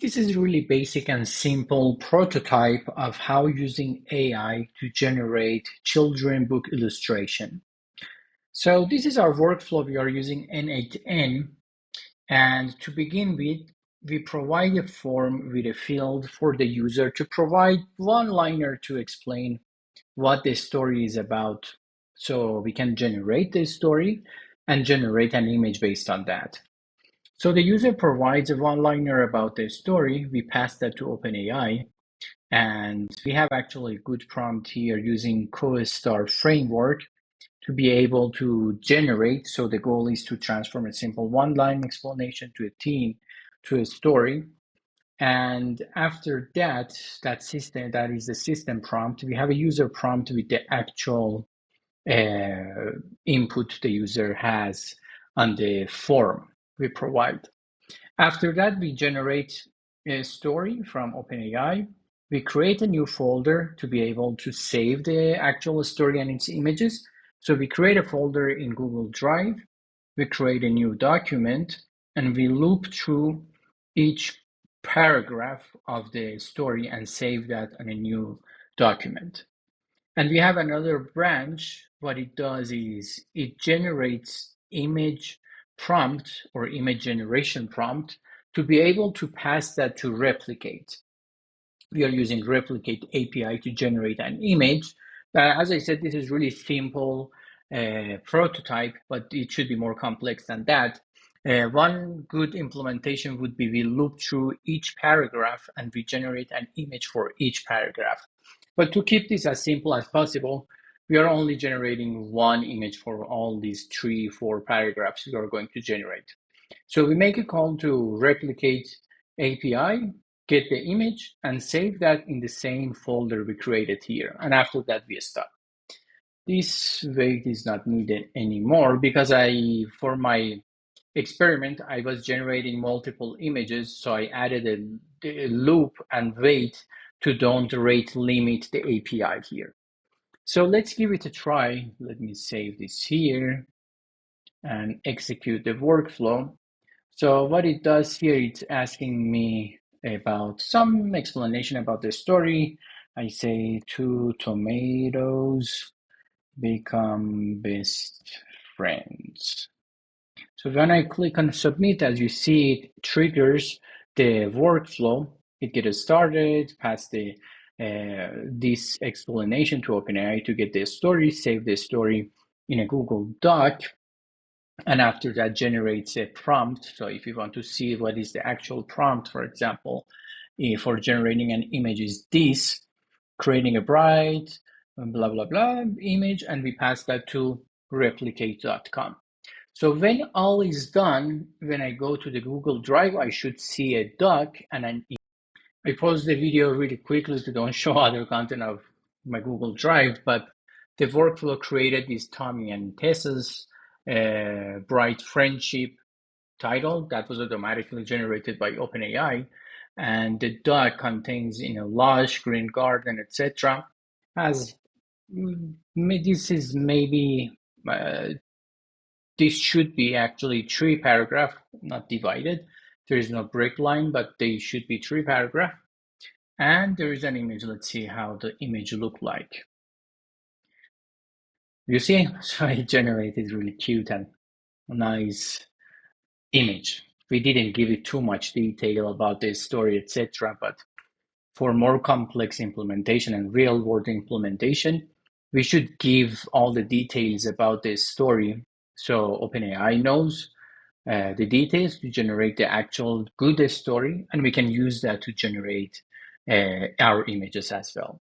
This is really basic and simple prototype of how using AI to generate children book illustration. So this is our workflow. We are using n8n, and to begin with, we provide a form with a field for the user to provide one-liner to explain what the story is about. So we can generate the story and generate an image based on that. So the user provides a one-liner about the story. We pass that to OpenAI, and we have actually a good prompt here using CoStar framework to be able to generate. So the goal is to transform a simple one-line explanation to a theme, to a story. And after that, that is the system prompt. We have a user prompt with the actual input the user has on the form we provide. After that, we generate a story from OpenAI. We create a new folder to be able to save the actual story and its images. So we create a folder in Google Drive. We create a new document, and we loop through each paragraph of the story and save that on a new document. And we have another branch. What it does is it generates image prompt or image generation prompt to be able to pass that to replicate. We are using replicate API to generate an image. As I said, this is really simple prototype, but it should be more complex than that. One good implementation would be we loop through each paragraph and we generate an image for each paragraph. But to keep this as simple as possible, we are only generating one image for all these 3, 4 paragraphs we are going to generate. So we make a call to replicate API, get the image, and save that in the same folder we created here. And after that, we stop. This wait is not needed anymore because for my experiment, I was generating multiple images. So I added a loop and wait to don't rate limit the API here. So let's give it a try. Let me save this here and execute the workflow. So what it does here, it's asking me about some explanation about the story. I say 2 tomatoes become best friends. So when I click on submit, as you see, it triggers the workflow. It gets started, pass this explanation to OpenAI to get the story, save the story in a Google Doc, and after that generates a prompt. So if you want to see what is the actual prompt, for example, for generating an image is this, creating a bright, blah, blah, blah image, and we pass that to replicate.com. So when all is done, when I go to the Google Drive, I should see a doc and an image. I pause the video really quickly to don't show other content of my Google Drive, but the workflow created this Tommy and Tessa's Bright Friendship title that was automatically generated by OpenAI, and the doc contains lush green garden, etc. As this is maybe this should be actually 3 paragraph, not divided. There is no break line, but they should be 3 paragraph. And there is an image. Let's see how the image look like. You see, so I generated really cute and nice image. We didn't give it too much detail about the story, etc. But for more complex implementation and real world implementation, we should give all the details about the story. So OpenAI knows the details to generate the actual good story, and we can use that to generate our images as well.